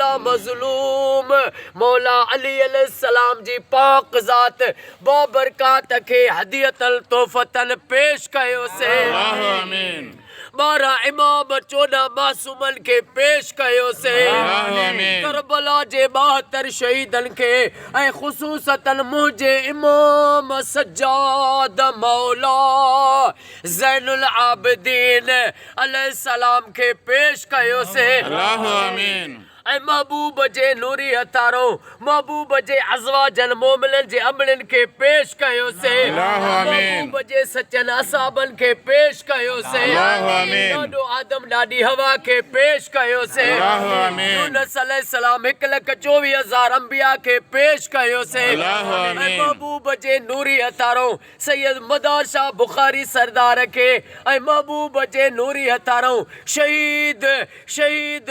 मौला मज़लूम मौला अली अलैहिस्सलाम जी पाक ज़ात बाबरकात खे हदियतल तोहफ़तन पेश कयो से। आमीन 12 इमाम 14 मासूमन के पेश कयो से। करबला जे 72 शहीदन के ऐं ख़ुसूसतन मुझे इमाम सज्जाद मौला ज़ैनुल आबिदीन अलैहिस्सलाम के पेश कयो से। आमीन ऐं महबूब जे नूरी हथारो महबूब जे अज़वाजन मोमिनन जे अमड़न के पेश कयो से। महबूब जे सचन असाबन के पेश कयो से। ॾाॾो आदम ॾाॾी हवा के पेश कयो से। यूनुस अलैहिस्सलाम 1,24,000 अंबिया के पेश कयो से। ऐं महबूब जे नूरी हथारो सैयद मदार शाह बुखारी सरदार के ऐं महबूब जे नूरी हथारो शहीद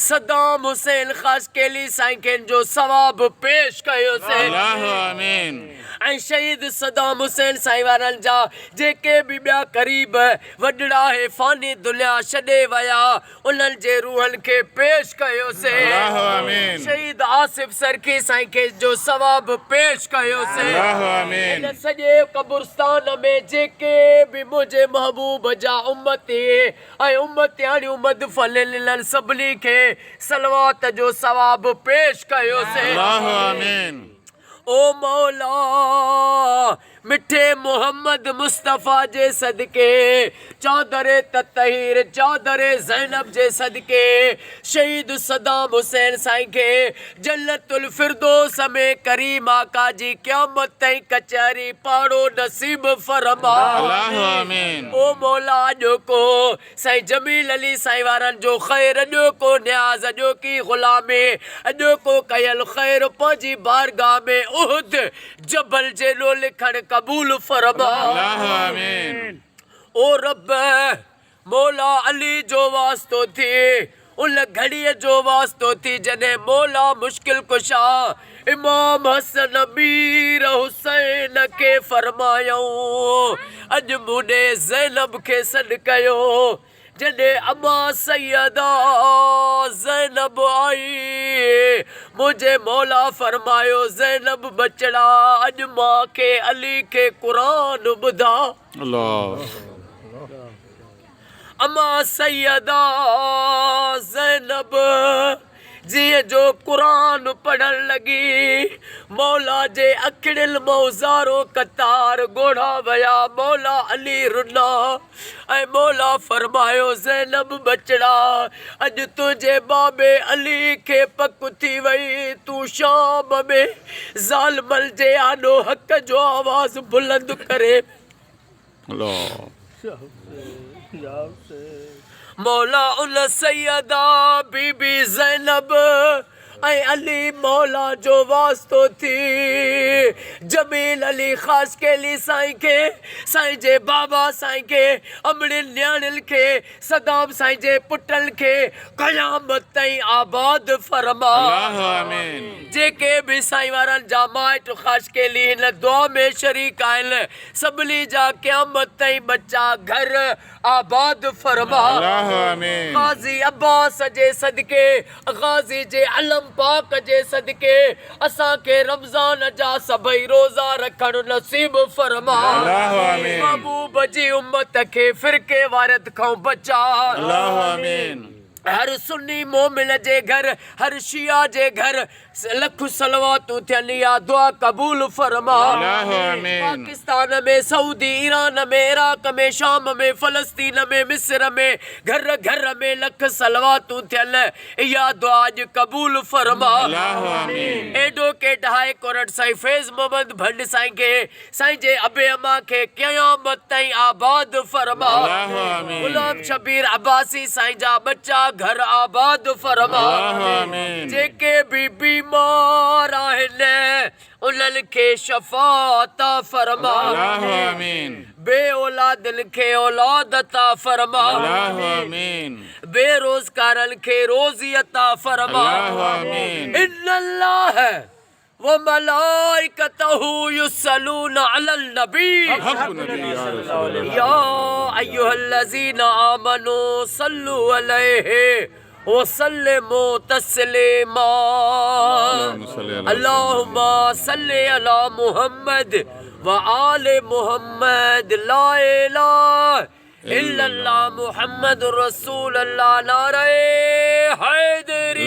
सदाम हुसैन ख़ासकेली साईं खेन जो सवाब पेश कयो से। आमीन ऐं शहीद सदाम हुसैन साईं वारनि जा जेके बि ॿिया क़रीब वॾड़ा हे फ़ानी दुनिया छॾे विया उन्हनि जे रूहनि खे पेश कयो से। शहीद आसिफ सरकी साईं खे जो सवाब पेश कयो से। इन सॼे कब्रिस्तान में जेके बि मुंहिंजे महबूब जा उम्मती ऐं उम्मतियाणियूं मदफन सभिनी खे सलवात जो सवाब पेश कयो से। ओ मौला मिठे मोहम्मद मुस्तफ़ा जे सदके चौधरे ततहीर चौधरे ज़ैनब जे सदके शहीद सदाम हुसैन साईं के जन्नतुल फिरदौस में करीम आका जी क़यामत ताईं कचहरी पाड़ो नसीब फरमा। ओ मौला अॼो को साईं जमील अली साईं वारनि जो ख़ैर अॼो को न्याज़ अॼो की ग़ुलामी अॼो को कयल ख़ैर पंहिंजी बारगाह में उहद जबल जेलो लिखण कबूल फरमा। ओ रब मौला अली जो वास्तो थी उन घड़ीअ जो वास्तो थी जॾहिं मौला मुश्किल कुशा इमाम हसन अमीर हुसैन के फरमायऊं अॼु मुने ज़ैनब खे सॾु कयो। जॾहिं अम्मा सैयदा ज़ैनब आई मुझे मौला फरमायो ज़ैनब बचड़ा अॼु मां खे अली खे क़ुरान ॿुधा। अम्मा सैयदा ज़ैनब जीअं जो क़ुरान पढ़ण लगी मौला जे अखिड़िल मौज़ारो कतार गोढ़ा वया मौला अली रुना ऐं मौला फरमायो ज़ैनब बचड़ा अॼु तुंहिंजे बाबे अली खे पक थी वई तूं शाम में ज़ालिमल जे आॾो हक़ जो आवाज़ बुलंद करे। मौला उन सैयदा बीबी ज़ैनब ऐं अली मौला जो वास्तो थी जमील अली ख़ासकेली साईं खे साईं जे बाबा साईं खे अमड़िन न्याणियुनि खे सदाम साईं जे पुटनि खे क़यामत ताईं आबाद फरमा। जेके बि साईं वारनि जा माइट ख़ासकेली हिन दुआ में शरीक आहिनि सभिनी जा क़यामत ताईं बच्चा घर आबाद फरमा। ग़ाज़ी अब्बास जे सदके ग़ाज़ी जे अलम पाक जे सदके असां खे रमज़ान जा सभई रोज़ा रखण नसीब फरमा। महबूब जी उम्मत खे फ़िरके वारत खां बचा। हर सुन्नी मोमिन जे घर हर शिया जे घर लख सलवातूं थियनि या दुआ कबूल फरमा। पाकिस्तान में सऊदी ईरान में इराक में शाम में फ़लस्तीन में मिस्र में घर घर में लख सलवातूं थियनि या दुआ अॼु कबूल फरमा। एडवोकेट हाई कोर्ट साईं फैज़ मोहम्मद भंड साईं खे साईं जे अबे अमा खे क़यामत ताईं आबाद फरमा। गुलाम शबीर अब्बासी साईं जा बच्चा घर आबाद फरमा। जेके भी बीमार आहिनि उन्हनि खे शफ़ाअत फरमा। बे औलादनि खे औलाद अता फरमा। बेरोज़गारनि खे रोज़ी अता फरमा। इन्नल्लाह व मलाइकतहु युसल्लूना अलल नबी या अय्युहल्लज़ीना आमनू सल्लू अलैहि वसल्लिमु तस्लीमा। अल्लाहुम्मा सल्लि अला मुहम्मद व आले मुहम्मद। ला इलाहा इल्लल्लाह मुहम्मद रसूलुल्लाह। नारे हैदरी।